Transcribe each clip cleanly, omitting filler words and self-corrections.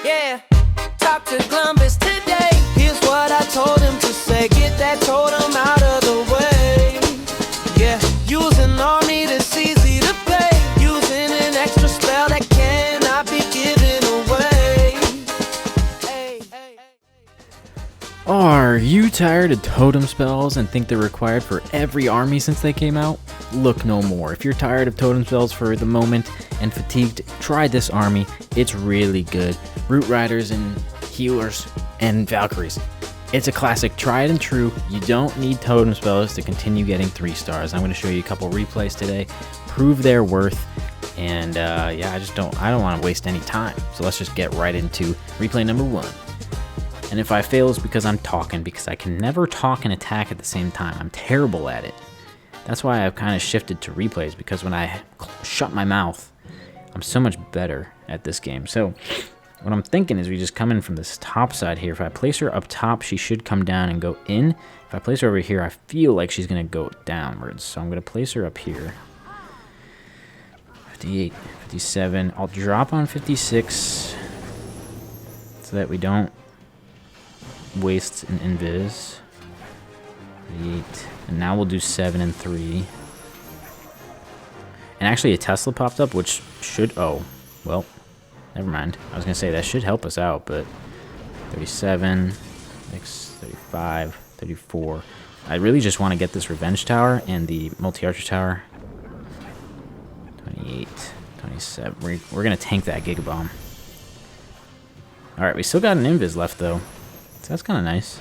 Yeah, talk to Columbus today. Here's what I told him to say. Get that totem out of the way. Yeah, use an army that's easy to play. Using an extra spell that cannot be given away. Hey, hey, hey. Are you tired of totem spells and think they're required for every army since they came out? Look no more. If you're tired of totem spells for the moment and fatigued, try this army. It's really good. Root Riders and Healers and Valkyries. It's a classic, tried and true. You don't need totem spells to continue getting 3 stars. I'm going to show you a couple replays today, prove their worth, and yeah, I don't want to waste any time. So let's just get right into replay number 1. And if I fail, it's because I'm talking, because I can never talk and attack at the same time. I'm terrible at it. That's why I've kind of shifted to replays, because when I shut my mouth, I'm so much better at this game. So what I'm thinking is we just come in from this top side here. If I place her up top, she should come down and go in. If I place her over here, I feel like she's going to go downwards. So I'm going to place her up here. 58, 57. I'll drop on 56 so that we don't waste an invis. 58. And now we'll do 7 and 3. And actually a Tesla popped up, which should... Oh, well, never mind. I was going to say that should help us out, but 37, 35, 34. I really just want to get this Revenge Tower and the Multi-Archer Tower. 28, 27. We're going to tank that Giga Bomb. Alright, we still got an invis left, though. So that's kind of nice.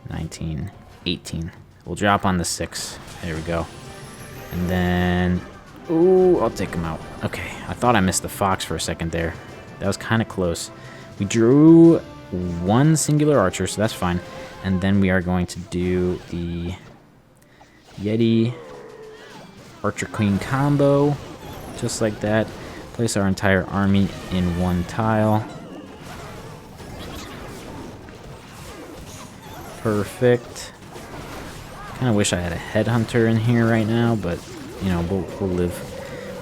19, 18. We'll drop on the 6. There we go. And then... Ooh, I'll take him out. Okay, I thought I missed the Fox for a second there. That was kind of close. We drew 1 singular archer, so that's fine. And then we are going to do the Yeti Archer Queen combo. Just like that. Place our entire army in 1 tile. Perfect. Kind of wish I had a headhunter in here right now, but you know, we'll live.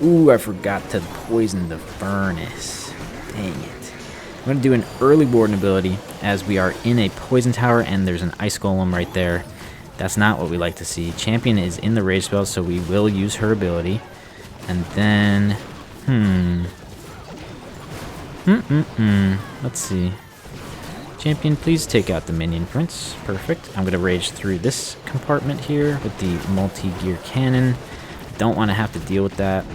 Ooh, I forgot to poison the furnace. Dang it. I'm going to do an early warden ability as we are in a poison tower and there's an ice golem right there. That's not what we like to see. Champion is in the rage spell, so we will use her ability. And then, let's see. Champion, please take out the minion prince. Perfect. I'm going to rage through this compartment here with the multi-gear cannon. Don't want to have to deal with that.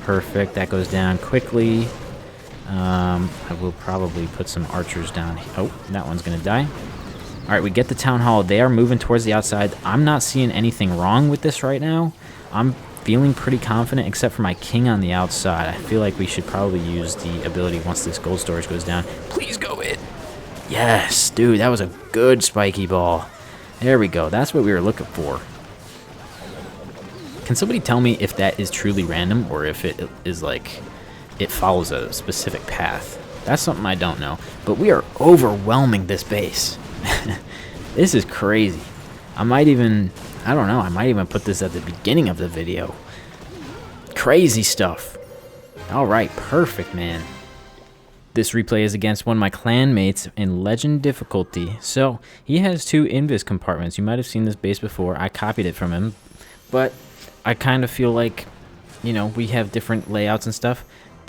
Perfect. That goes down quickly. I will probably put some archers down. Oh, that one's going to die. All right, we get the town hall. They are moving towards the outside. I'm not seeing anything wrong with this right now. I'm feeling pretty confident, except for my king on the outside. I feel like we should probably use the ability once this gold storage goes down. Please go in. Yes, dude, that was a good spiky ball. There we go. That's what we were looking for. Can somebody tell me if that is truly random or if it is like it follows a specific path? That's something I don't know. But we are overwhelming this base. This is crazy. I might even put this at the beginning of the video. Crazy stuff. Alright, perfect, man. This replay is against one of my clan mates in Legend difficulty. So, he has 2 invis compartments. You might have seen this base before. I copied it from him. But I kind of feel like, you know, we have different layouts and stuff.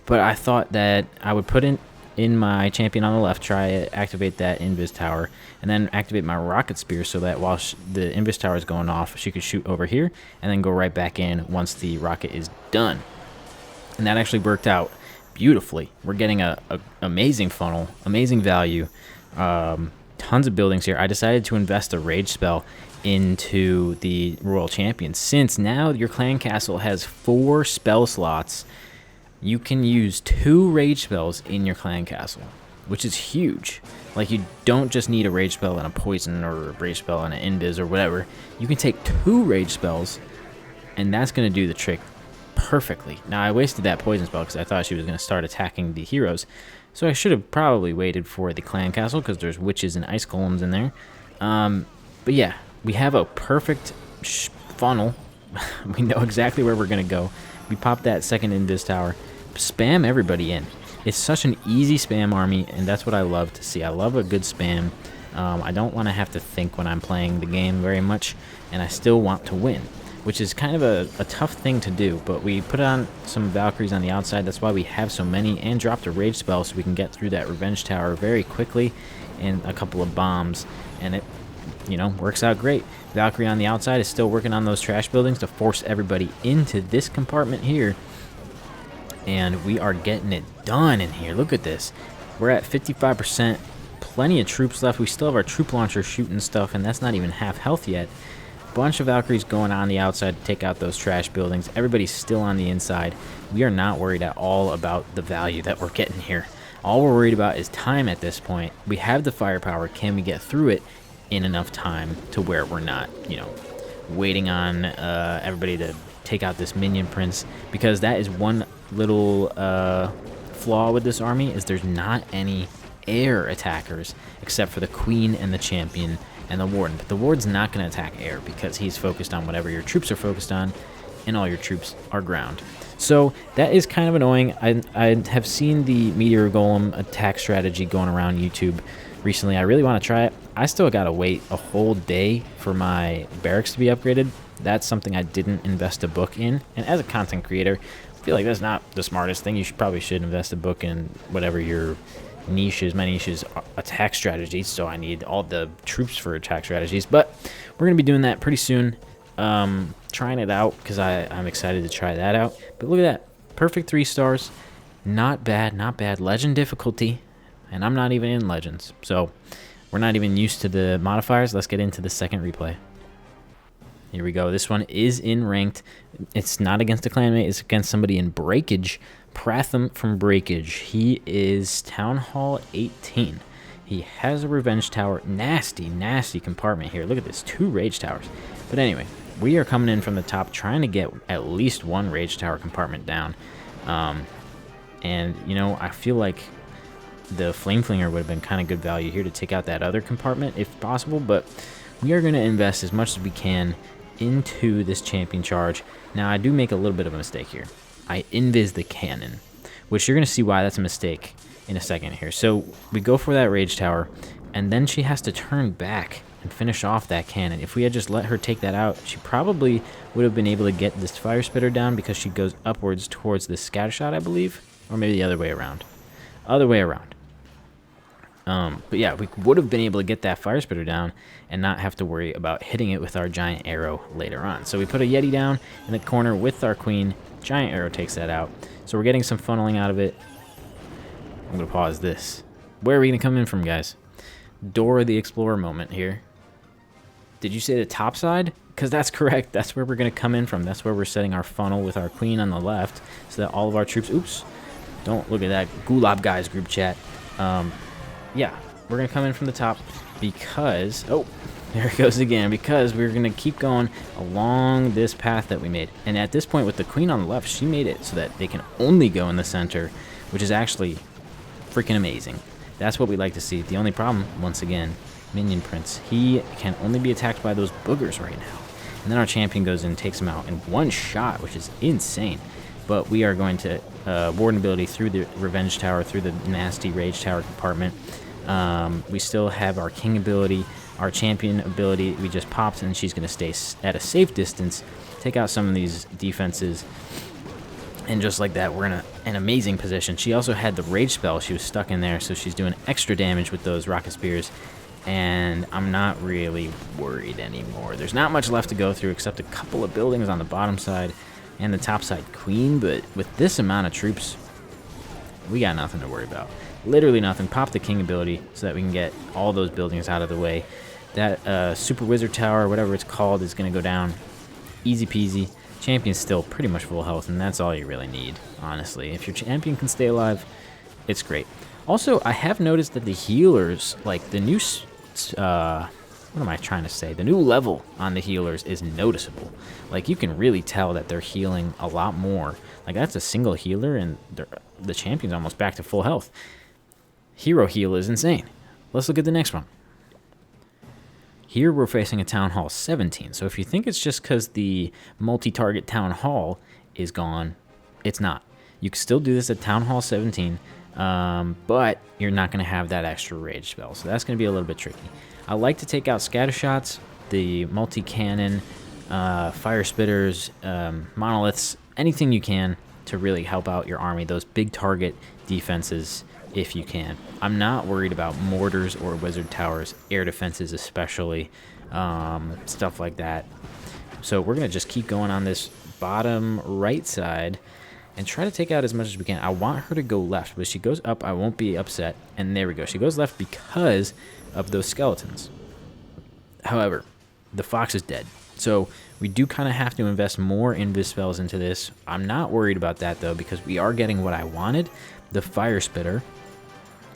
But I thought that I would put in my champion on the left, try to activate that invis tower, and then activate my rocket spear so that while the invis tower is going off, she could shoot over here and then go right back in once the rocket is done. And that actually worked out beautifully. We're getting a amazing funnel, amazing value, tons of buildings here. I decided to invest a rage spell into the royal champion. Since now your clan castle has 4 spell slots, you can use 2 rage spells in your clan castle, which is huge. Like, you don't just need a rage spell and a poison or a rage spell and an invis or whatever. You can take 2 rage spells, and that's going to do the trick perfectly. Now, I wasted that poison spell because I thought she was going to start attacking the heroes, so I should have probably waited for the clan castle because there's witches and ice golems in there. But yeah, we have a perfect funnel. We know exactly where we're going to go. We pop that second invis tower. Spam everybody in. It's such an easy spam army, and that's what I love to see. I love a good spam. I don't want to have to think when I'm playing the game very much, and I still want to win, which is kind of a tough thing to do. But we put on some Valkyries on the outside. That's why we have so many, and dropped a rage spell so we can get through that revenge tower very quickly, and a couple of bombs, and it, you know, works out great. Valkyrie on the outside is still working on those trash buildings to force everybody into this compartment here, and we are getting it done in here. Look at this. We're at 55%. Plenty of troops left. We still have our troop launcher shooting stuff, and that's not even half health yet. Bunch of Valkyries going on the outside to take out those trash buildings. Everybody's still on the inside. We are not worried at all about the value that we're getting here. All we're worried about is time at this point. We have the firepower. Can we get through it in enough time to where we're not, you know, waiting on everybody to take out this minion prince? Because that is one little flaw with this army, is there's not any air attackers except for the queen and the champion and the warden. But the warden's not going to attack air because he's focused on whatever your troops are focused on, and all your troops are ground. So that is kind of annoying. I have seen the meteor golem attack strategy going around YouTube recently. I really want to try it. I still got to wait a whole day for my barracks to be upgraded. That's something I didn't invest a book in, and as a content creator, I feel like that's not the smartest thing. You probably should invest a book in whatever your niche is. My niche is attack strategies, so I need all the troops for attack strategies, but we're going to be doing that pretty soon. Trying it out because I'm excited to try that out. But look at that. Perfect 3 stars. Not bad, not bad. Legend difficulty, and I'm not even in Legends, so we're not even used to the modifiers. Let's get into the second replay. Here we go. This one is in ranked. It's not against a clanmate. It's against somebody in breakage. Pratham from breakage. He is Town Hall 18. He has a revenge tower. Nasty, nasty compartment here. Look at this. 2 rage towers. But anyway, we are coming in from the top, trying to get at least 1 rage tower compartment down. And, you know, I feel like the flame flinger would have been kind of good value here to take out that other compartment if possible. But we are going to invest as much as we can into this champion charge. Now, I do make a little bit of a mistake here. I invis the cannon, which you're going to see why that's a mistake in a second here. So we go for that rage tower, and then she has to turn back and finish off that cannon. If we had just let her take that out, she probably would have been able to get this fire spitter down because she goes upwards towards this scatter shot, I believe, or maybe the other way around. Other way around. But yeah, we would have been able to get that fire spitter down and not have to worry about hitting it with our giant arrow later on. So we put a Yeti down in the corner with our queen. Giant arrow takes that out. So we're getting some funneling out of it. I'm going to pause this. Where are we going to come in from, guys? Dora the Explorer moment here. Did you say the top side? Because that's correct. That's where we're going to come in from. That's where we're setting our funnel with our queen on the left so that all of our troops... Oops. Don't look at that. Gulab guys group chat. Yeah, we're going to come in from the top because... Oh, there it goes again. Because we're going to keep going along this path that we made. And at this point, with the queen on the left, she made it so that they can only go in the center, which is actually freaking amazing. That's what we like to see. The only problem, once again, Minion Prince. He can only be attacked by those boogers right now. And then our champion goes in and takes him out in one shot, which is insane. But we are going to Warden ability through the Revenge Tower, through the nasty Rage Tower compartment. We still have our King ability, our Champion ability we just popped, and she's going to stay at a safe distance, take out some of these defenses, and just like that, we're in an amazing position. She also had the Rage spell. She was stuck in there, so she's doing extra damage with those Rocket Spears, and I'm not really worried anymore. There's not much left to go through except a couple of buildings on the bottom side and the top side queen, but with this amount of troops, we got nothing to worry about. Literally nothing. Pop the king ability so that we can get all those buildings out of the way. That super wizard tower, whatever it's called, is going to go down easy peasy. Champion's still pretty much full health, and that's all you really need, honestly. If your champion can stay alive, it's great. Also, I have noticed that the healers, like the new what am I trying to say? The new level on the healers is noticeable. Like, you can really tell that they're healing a lot more. Like, that's a single healer, and the champion's almost back to full health. Hero heal is insane. Let's look at the next one. Here we're facing a Town Hall 17. So if you think it's just because the multi-target Town Hall is gone, it's not. You can still do this at Town Hall 17. but you're not going to have that extra rage spell, so that's going to be a little bit tricky. I like to take out scatter shots, the multi-cannon, fire spitters, monoliths, anything you can to really help out your army, those big target defenses if you can. I'm not worried about mortars or wizard towers, air defenses especially, stuff like that. So we're going to just keep going on this bottom right side and try to take out as much as we can. I want her to go left, but if she goes up, I won't be upset. And there we go. She goes left because of those skeletons. However, the fox is dead. So we do kind of have to invest more invis spells into this. I'm not worried about that, though, because we are getting what I wanted, the fire spitter.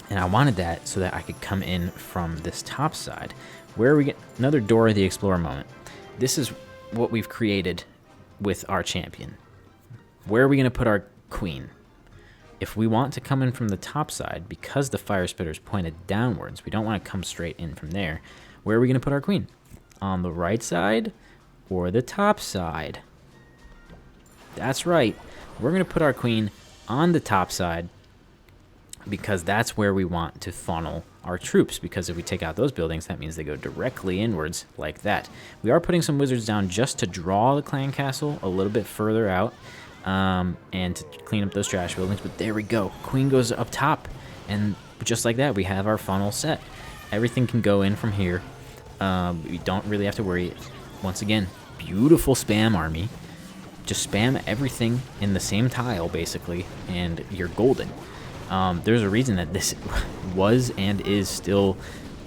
And I wanted that so that I could come in from this top side. Where we get another Dora the Explorer moment. This is what we've created with our champion. Where are we going to put our queen? If we want to come in from the top side, because the fire spitter is pointed downwards, we don't want to come straight in from there. Where are we going to put our queen? On the right side or the top side? That's right. We're going to put our queen on the top side because that's where we want to funnel our troops, because if we take out those buildings, that means they go directly inwards like that. We are putting some wizards down just to draw the clan castle a little bit further out, and to clean up those trash buildings, but there we go. Queen goes up top, and just like that, we have our funnel set. Everything can go in from here. We don't really have to worry. Once again, beautiful spam army. Just spam everything in the same tile, basically, and you're golden. There's a reason that this was and is still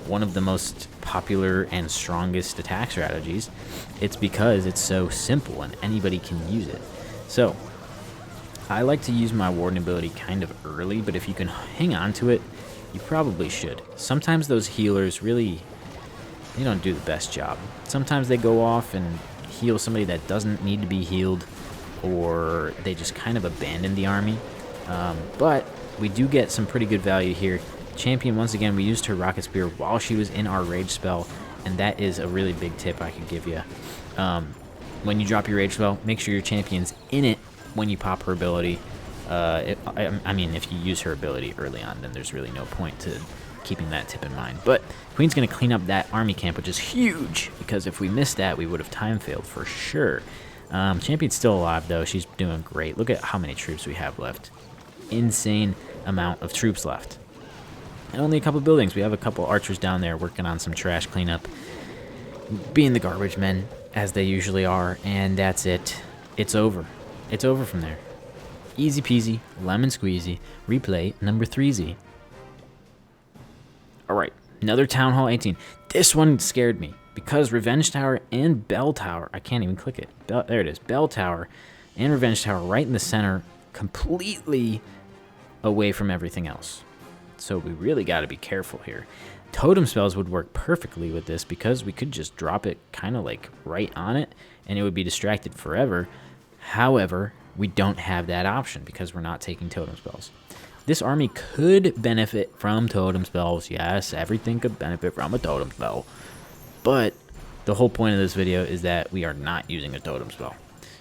one of the most popular and strongest attack strategies. It's because it's so simple and anybody can use it. So I like to use my warden ability kind of early, but if you can hang on to it, you probably should. Sometimes those healers really, they don't do the best job. Sometimes they go off and heal somebody that doesn't need to be healed, or they just kind of abandon the army. But we do get some pretty good value here. Champion, once again, we used her rocket spear while she was in our rage spell, and that is a really big tip I could give you. When you drop your rage spell, make sure your champion's in it when you pop her ability. I mean, if you use her ability early on, then there's really no point to keeping that tip in mind. But Queen's going to clean up that army camp, which is huge, because if we missed that, we would have time failed for sure. Champion's still alive, though. She's doing great. Look at how many troops we have left. Insane amount of troops left. And only a couple buildings. We have a couple archers down there working on some trash cleanup, being the garbage men, as they usually are, and that's it. It's over. It's over from there. Easy peasy, lemon squeezy, replay number 3Z. Alright, another Town Hall 18. This one scared me, because Revenge Tower and Bell Tower, I can't even click it. There it is, Bell Tower and Revenge Tower right in the center, completely away from everything else. So we really got to be careful here. Totem spells would work perfectly with this, because we could just drop it kind of like right on it and it would be distracted forever. However, we don't have that option because we're not taking totem spells. This army could benefit from totem spells. Yes, everything could benefit from a totem spell. But the whole point of this video is that we are not using a totem spell.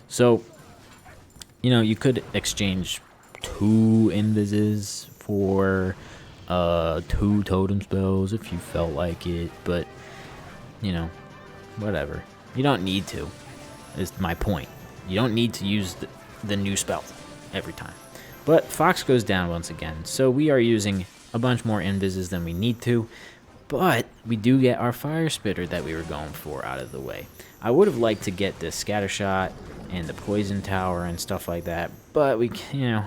So, you know, you could exchange 2 invises for 2 totem spells if you felt like it, but you know, whatever. You don't need to, is my point. You don't need to use the new spell every time. But Fox goes down once again, so we are using a bunch more invises than we need to, but we do get our fire spitter that we were going for out of the way. I would have liked to get the scatter shot and the poison tower and stuff like that, but we, you know,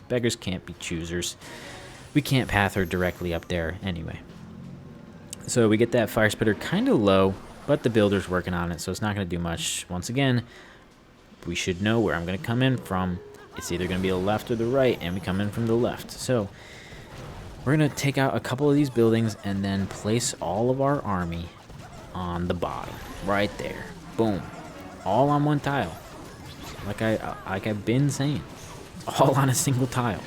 beggars can't be choosers. We can't path her directly up there anyway. So we get that fire spitter kind of low, but the builder's working on it, so it's not going to do much. Once again, we should know where I'm going to come in from. It's either going to be the left or the right, and we come in from the left. So we're going to take out a couple of these buildings and then place all of our army on the bottom, right there. Boom. All on one tile. Like I've been saying. All on a single tile.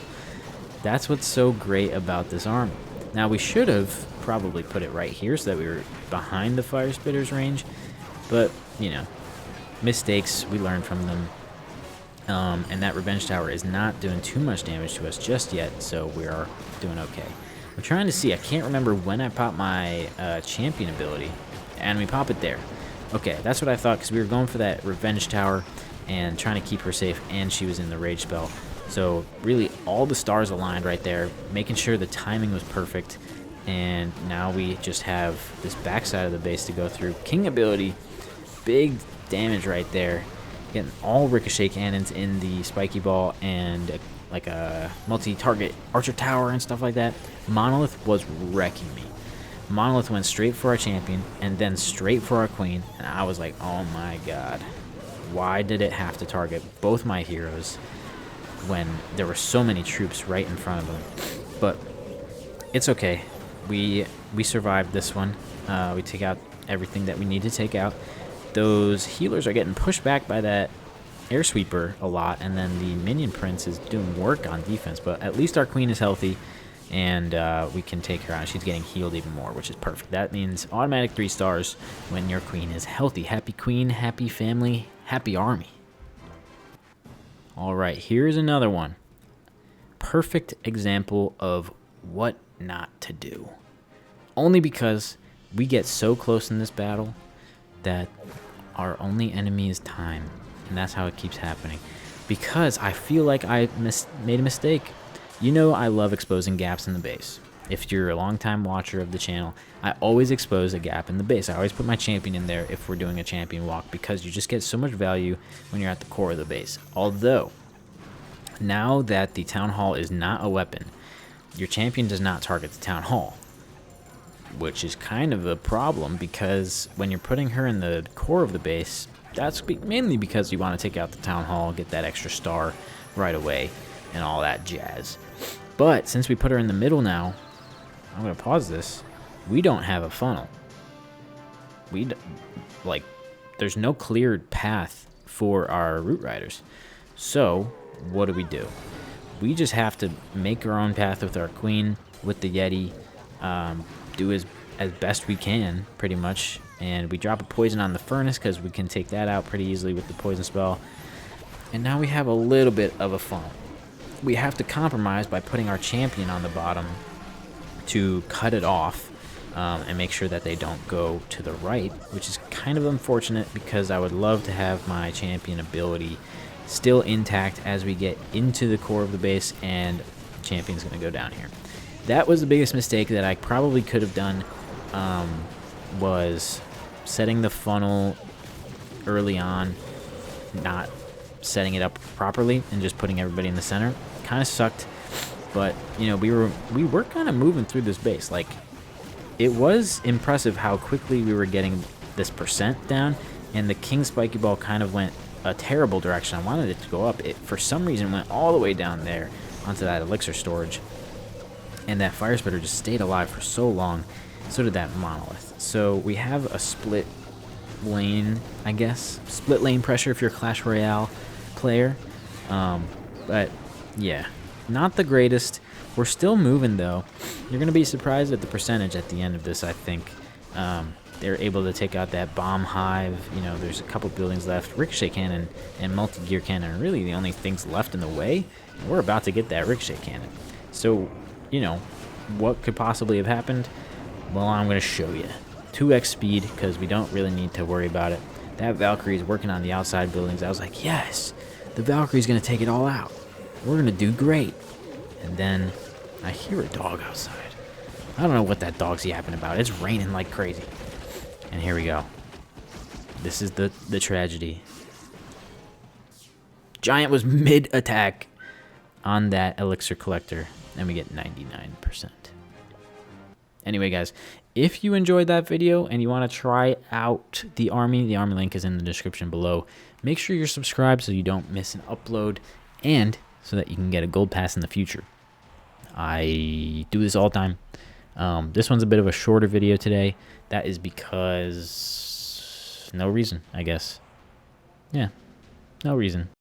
That's what's so great about this army. Now, we should have probably put it right here so that we were behind the fire spitter's range. But, you know, mistakes, we learn from them. And that revenge tower is not doing too much damage to us just yet, so we are doing okay. I'm trying to see. I can't remember when I popped my champion ability, and we pop it there. Okay, that's what I thought, because we were going for that revenge tower and trying to keep her safe, and she was in the rage spell. So really, all the stars aligned right there, making sure the timing was perfect. And now we just have this backside of the base to go through. King ability, big damage right there. Getting all ricochet cannons in the spiky ball and like a multi-target archer tower and stuff like that. Monolith was wrecking me. Monolith went straight for our champion and then straight for our queen. And I was like, oh my god. Why did it have to target both my heroes when there were so many troops right in front of them? But it's okay. We survived this one. We take out everything that we need to take out. Those healers are getting pushed back by that air sweeper a lot, and then the minion prince is doing work on defense. But at least our queen is healthy, and we can take her out. She's getting healed even more, which is perfect. That means automatic 3 stars when your queen is healthy. Happy queen, happy family, happy army. All right, here's another one. Perfect example of what not to do. Only because we get so close in this battle that our only enemy is time, and that's how it keeps happening. Because I feel like I made a mistake. You know, I love exposing gaps in the base. If you're a long-time watcher of the channel, I always expose a gap in the base. I always put my champion in there if we're doing a champion walk, because you just get so much value when you're at the core of the base. Although, now that the town hall is not a weapon, your champion does not target the town hall, which is kind of a problem, because when you're putting her in the core of the base, that's mainly because you want to take out the town hall, get that extra star right away, and all that jazz. But since we put her in the middle now, I'm going to pause this. We don't have a funnel. There's no cleared path for our root riders. So what do? We just have to make our own path with our queen, with the Yeti, do as best we can, pretty much. And we drop a poison on the furnace because we can take that out pretty easily with the poison spell. And now we have a little bit of a funnel. We have to compromise by putting our champion on the bottom to cut it off and make sure that they don't go to the right, which is kind of unfortunate, because I would love to have my champion ability still intact as we get into the core of the base, and champion's going to go down here. That was the biggest mistake that I probably could have done, was setting the funnel early on, not setting it up properly, and just putting everybody in the center. Kind of sucked, but you know, we were kind of moving through this base. Like, it was impressive how quickly we were getting this percent down, and the king spiky ball kind of went a terrible direction. I wanted it to go up. It for some reason went all the way down there onto that elixir storage, and that fire spitter just stayed alive for so long. So did that monolith. So we have a split lane, I guess, split lane pressure if you're a Clash Royale player. But yeah, not the greatest. We're still moving though. You're gonna be surprised at the percentage at the end of this. I think they're able to take out that bomb hive. You know, there's a couple buildings left. Ricochet cannon and multi-gear cannon are really the only things left in the way. And we're about to get that ricochet cannon. So, you know, what could possibly have happened? Well, I'm going to show you. 2x speed, because we don't really need to worry about it. That Valkyrie is working on the outside buildings. I was like, yes, the Valkyrie's going to take it all out. We're going to do great. And then I hear a dog outside. I don't know what that dog's yapping about. It's raining like crazy. And here we go. This is the tragedy. Giant was mid-attack on that elixir collector, and we get 99%. Anyway, guys, if you enjoyed that video and you want to try out the army link is in the description below. Make sure you're subscribed so you don't miss an upload, and so that you can get a gold pass in the future. I do this all the time. This one's a bit of a shorter video today. That is because no reason, I guess. Yeah, no reason.